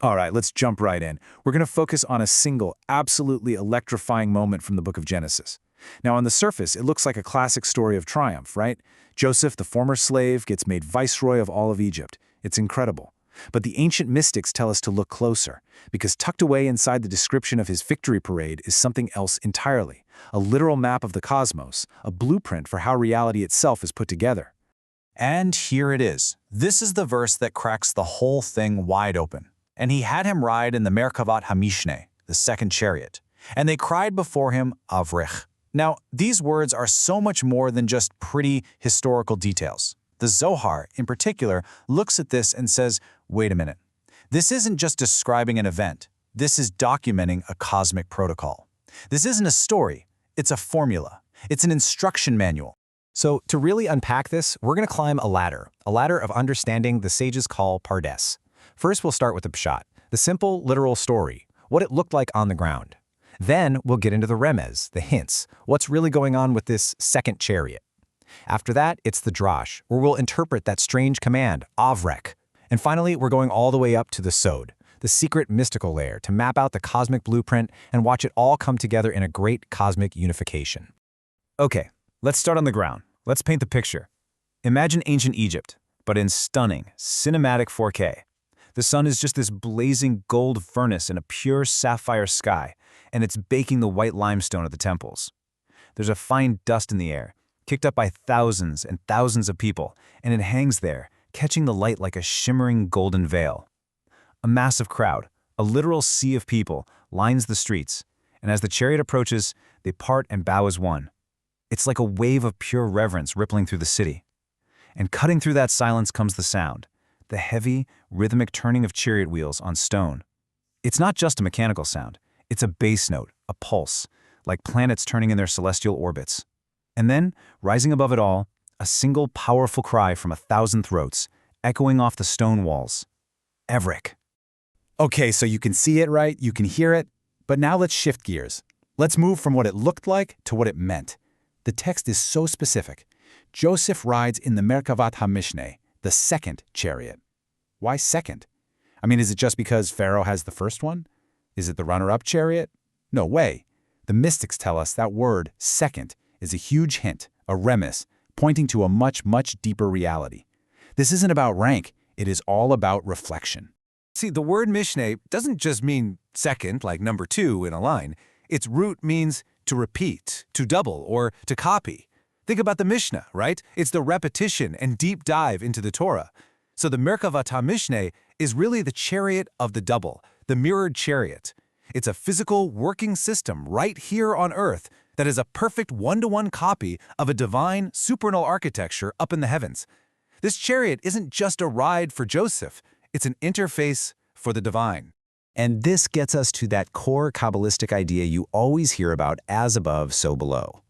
All right, let's jump right in. We're going to focus on a single, absolutely electrifying moment from the book of Genesis. Now, on the surface, it looks like a classic story of triumph, right? Joseph, the former slave, gets made viceroy of all of Egypt. It's incredible. But the ancient mystics tell us to look closer, because tucked away inside the description of his victory parade is something else entirely, a literal map of the cosmos, a blueprint for how reality itself is put together. And here it is. This is the verse that cracks the whole thing wide open. And he had him ride in the Merkavat HaMishneh, the second chariot. And they cried before him, Avrech. Now, these words are so much more than just pretty historical details. The Zohar, in particular, looks at this and says, wait a minute. This isn't just describing an event. This is documenting a cosmic protocol. This isn't a story. It's a formula. It's an instruction manual. So to really unpack this, we're going to climb a ladder of understanding the sages call Pardes. First, we'll start with the Pshat, the simple, literal story, what it looked like on the ground. Then we'll get into the Remez, the hints, what's really going on with this second chariot. After that, it's the Drash, where we'll interpret that strange command, Avrech. And finally, we're going all the way up to the Sod, the secret mystical layer, to map out the cosmic blueprint and watch it all come together in a great cosmic unification. Okay, let's start on the ground. Let's paint the picture. Imagine ancient Egypt, but in stunning, cinematic 4K. The sun is just this blazing gold furnace in a pure sapphire sky, and it's baking the white limestone of the temples. There's a fine dust in the air, kicked up by thousands and thousands of people, and it hangs there, catching the light like a shimmering golden veil. A massive crowd, a literal sea of people, lines the streets, and as the chariot approaches, they part and bow as one. It's like a wave of pure reverence rippling through the city. And cutting through that silence comes the sound, the heavy, rhythmic turning of chariot wheels on stone. It's not just a mechanical sound, it's a bass note, a pulse, like planets turning in their celestial orbits. And then, rising above it all, a single powerful cry from 1,000 throats, echoing off the stone walls. Avrech. Okay, so you can see it, right? You can hear it. But now let's shift gears. Let's move from what it looked like to what it meant. The text is so specific. Joseph rides in the Merkavat HaMishneh, the second chariot. Why second? I mean, is it just because Pharaoh has the first one? Is it the runner-up chariot? No way. The mystics tell us that word, second, is a huge hint, a remez, pointing to a much, much deeper reality. This isn't about rank. It is all about reflection. See, the word Mishneh doesn't just mean second, like number 2 in a line. Its root means to repeat, to double, or to copy. Think about the Mishneh, right? It's the repetition and deep dive into the Torah. So the Merkavat HaMishneh is really the chariot of the double, the mirrored chariot. It's a physical working system right here on Earth that is a perfect one-to-one copy of a divine supernal architecture up in the heavens. This chariot isn't just a ride for Joseph, it's an interface for the divine. And this gets us to that core Kabbalistic idea you always hear about, as above, so below.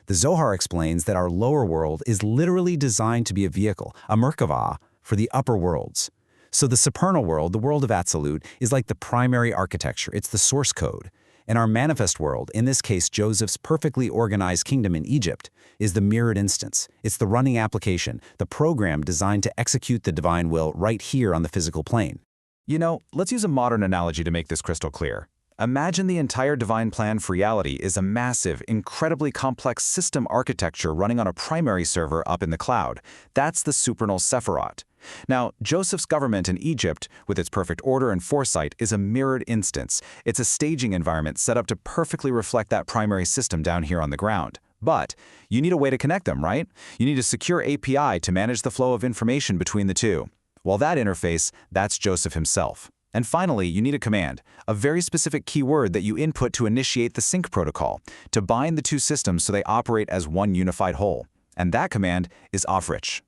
The Zohar explains that our lower world is literally designed to be a vehicle, a Merkavah, for the upper worlds. So the supernal world, the world of Absolute, is like the primary architecture. It's the source code. And our manifest world, in this case Joseph's perfectly organized kingdom in Egypt, is the mirrored instance. It's the running application, the program designed to execute the divine will right here on the physical plane. You know, let's use a modern analogy to make this crystal clear. Imagine the entire divine plan for reality is a massive, incredibly complex system architecture running on a primary server up in the cloud. That's the supernal Sephirot. Now, Joseph's government in Egypt, with its perfect order and foresight, is a mirrored instance. It's a staging environment set up to perfectly reflect that primary system down here on the ground. But you need a way to connect them, right? You need a secure API to manage the flow of information between the two. Well, that interface, that's Joseph himself. And finally, you need a command, a very specific keyword that you input to initiate the sync protocol, to bind the two systems so they operate as one unified whole. And that command is Avrech.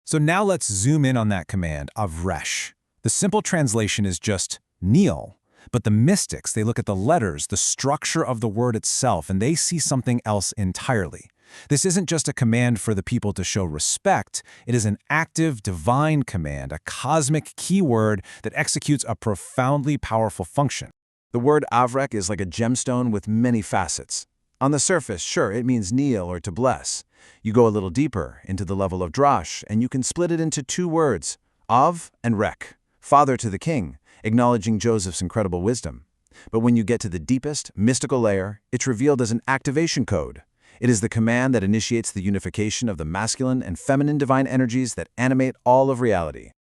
So now let's zoom in on that command, Avrech. The simple translation is just kneel. But the mystics, they look at the letters, the structure of the word itself, and they see something else entirely. This isn't just a command for the people to show respect. It is an active, divine command, a cosmic keyword that executes a profoundly powerful function. The word Avrech is like a gemstone with many facets. On the surface, sure, it means kneel or to bless. You go a little deeper into the level of Drash, and you can split it into two words, Av and Rek, father to the king, acknowledging Joseph's incredible wisdom. But when you get to the deepest, mystical layer, it's revealed as an activation code. It is the command that initiates the unification of the masculine and feminine divine energies that animate all of reality.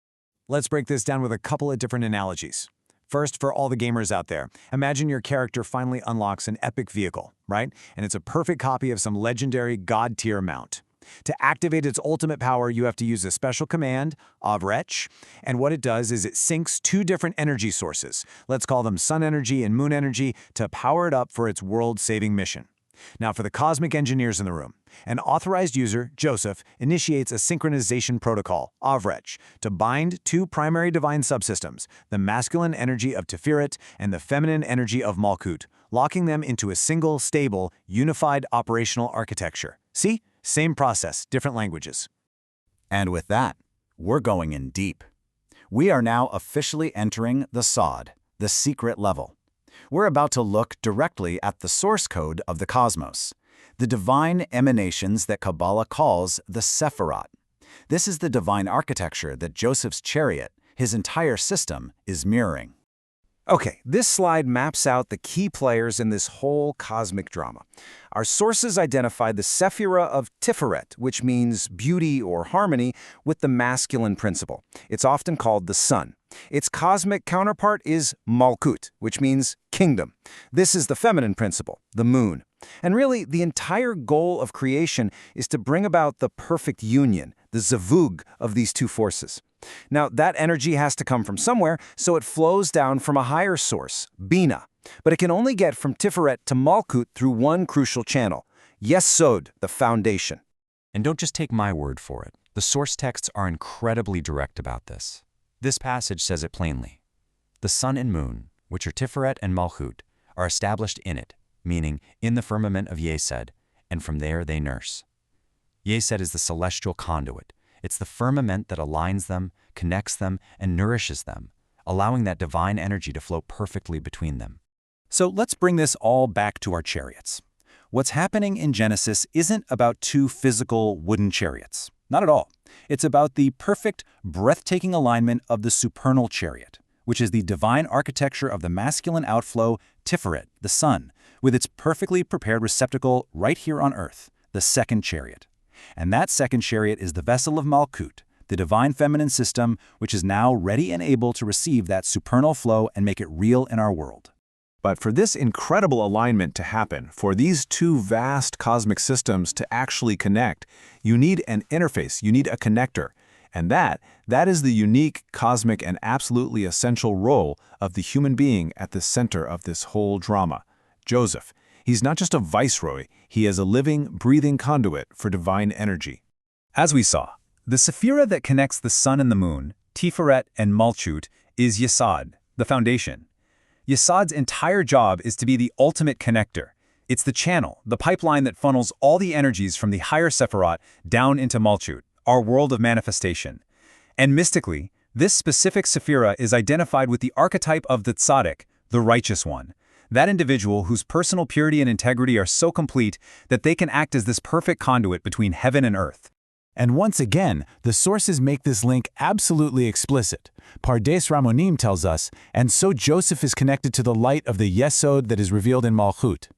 Let's break this down with a couple of different analogies. First, for all the gamers out there, imagine your character finally unlocks an epic vehicle, right? And it's a perfect copy of some legendary god-tier mount. To activate its ultimate power, you have to use a special command, Avrech, and what it does is it syncs two different energy sources, let's call them sun energy and moon energy, to power it up for its world-saving mission. Now for the cosmic engineers in the room, an authorized user, Joseph, initiates a synchronization protocol, Avrech, to bind two primary divine subsystems, the masculine energy of Tiferet and the feminine energy of Malchut, locking them into a single, stable, unified operational architecture. See? Same process, different languages. And with that, we're going in deep. We are now officially entering the Sod, the secret level. We're about to look directly at the source code of the cosmos, the divine emanations that Kabbalah calls the Sephirot. This is the divine architecture that Joseph's chariot, his entire system, is mirroring. Okay, this slide maps out the key players in this whole cosmic drama. Our sources identified the Sephirot of Tiferet, which means beauty or harmony, with the masculine principle. It's often called the sun. Its cosmic counterpart is Malchut, which means kingdom. This is the feminine principle, the moon. And really, the entire goal of creation is to bring about the perfect union, the zavug of these two forces. Now, that energy has to come from somewhere, so it flows down from a higher source, Bina. But it can only get from Tiferet to Malchut through one crucial channel, Yesod, the foundation. And don't just take my word for it. The source texts are incredibly direct about this. This passage says it plainly. The sun and moon, which are Tiferet and Malchut, are established in it, meaning in the firmament of Yesod, and from there they nurse. Yesod is the celestial conduit. It's the firmament that aligns them, connects them, and nourishes them, allowing that divine energy to flow perfectly between them. So let's bring this all back to our chariots. What's happening in Genesis isn't about two physical wooden chariots. Not at all. It's about the perfect, breathtaking alignment of the supernal chariot, which is the divine architecture of the masculine outflow, Tiferet, the sun, with its perfectly prepared receptacle right here on earth, the second chariot. And that second chariot is the vessel of Malchut, the divine feminine system, which is now ready and able to receive that supernal flow and make it real in our world. But for this incredible alignment to happen, for these two vast cosmic systems to actually connect, you need an interface, you need a connector. And that is the unique, cosmic, and absolutely essential role of the human being at the center of this whole drama, Joseph. He's not just a viceroy, he is a living, breathing conduit for divine energy. As we saw, the Sephirah that connects the sun and the moon, Tiferet and Malchut, is Yesod, the foundation. Yesod's entire job is to be the ultimate connector. It's the channel, the pipeline that funnels all the energies from the higher Sephirot down into Malchut, our world of manifestation. And mystically, this specific Sephirah is identified with the archetype of the tzaddik, the righteous one. That individual whose personal purity and integrity are so complete that they can act as this perfect conduit between heaven and earth. And once again, the sources make this link absolutely explicit. Pardes Ramonim tells us, and so Joseph is connected to the light of the Yesod that is revealed in Malchut.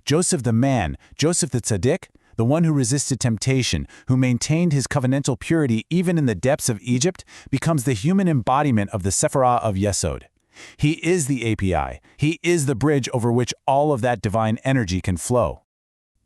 Joseph the man, Joseph the tzaddik, the one who resisted temptation, who maintained his covenantal purity even in the depths of Egypt, becomes the human embodiment of the Sephirah of Yesod. He is the API. He is the bridge over which all of that divine energy can flow.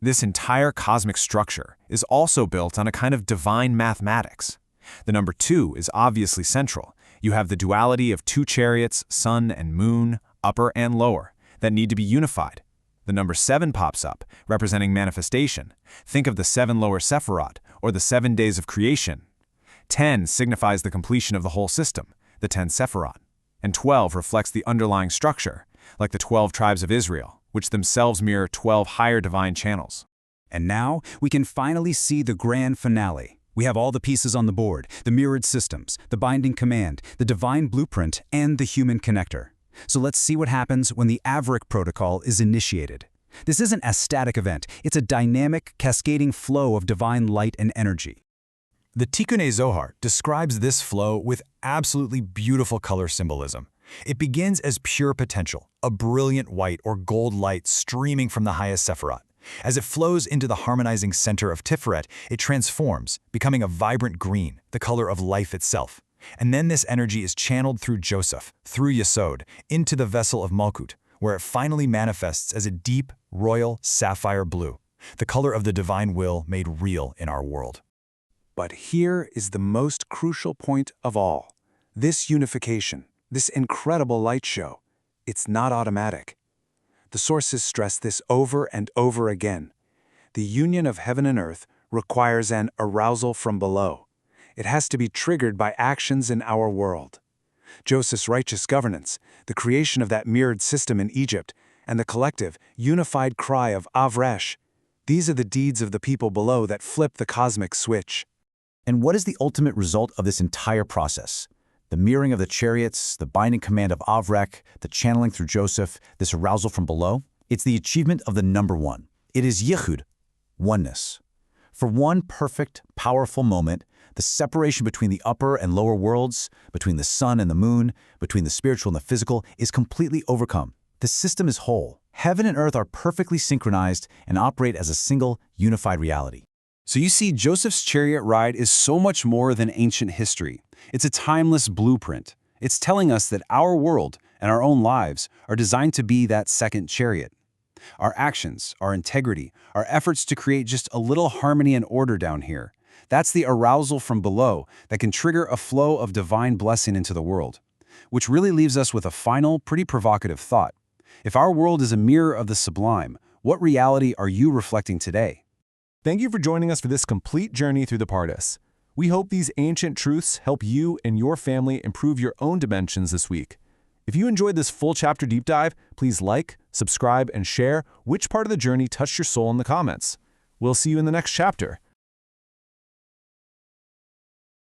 This entire cosmic structure is also built on a kind of divine mathematics. The number 2 is obviously central. You have the duality of two chariots, sun and moon, upper and lower, that need to be unified. The number 7 pops up, representing manifestation. Think of the 7 lower Sephirot, or the 7 days of creation. 10 signifies the completion of the whole system, the 10 Sephirot. And 12 reflects the underlying structure, like the 12 tribes of Israel, which themselves mirror 12 higher divine channels. And now we can finally see the grand finale. We have all the pieces on the board, the mirrored systems, the binding command, the divine blueprint, and the human connector. So let's see what happens when the Avrech protocol is initiated. This isn't a static event. It's a dynamic, cascading flow of divine light and energy. The Zohar describes this flow with absolutely beautiful color symbolism. It begins as pure potential, a brilliant white or gold light streaming from the highest Sephirot. As it flows into the harmonizing center of Tiferet, it transforms, becoming a vibrant green, the color of life itself. And then this energy is channeled through Joseph, through Yesod, into the vessel of Malchut, where it finally manifests as a deep, royal sapphire blue, the color of the divine will made real in our world. But here is the most crucial point of all. This unification, this incredible light show, it's not automatic. The sources stress this over and over again. The union of heaven and earth requires an arousal from below. It has to be triggered by actions in our world. Joseph's righteous governance, the creation of that mirrored system in Egypt, and the collective, unified cry of Avrech, these are the deeds of the people below that flip the cosmic switch. And what is the ultimate result of this entire process? The mirroring of the chariots, the binding command of Avrech, the channeling through Joseph, this arousal from below? It's the achievement of the number one. It is Yesod, oneness. For one perfect, powerful moment, the separation between the upper and lower worlds, between the sun and the moon, between the spiritual and the physical, is completely overcome. The system is whole. Heaven and earth are perfectly synchronized and operate as a single, unified reality. So you see, Joseph's chariot ride is so much more than ancient history. It's a timeless blueprint. It's telling us that our world and our own lives are designed to be that second chariot. Our actions, our integrity, our efforts to create just a little harmony and order down here, that's the arousal from below that can trigger a flow of divine blessing into the world. Which really leaves us with a final, pretty provocative thought. If our world is a mirror of the sublime, what reality are you reflecting today? Thank you for joining us for this complete journey through the Pardes. We hope these ancient truths help you and your family improve your own dimensions this week. If you enjoyed this full chapter deep dive, please like, subscribe, and share which part of the journey touched your soul in the comments. We'll see you in the next chapter.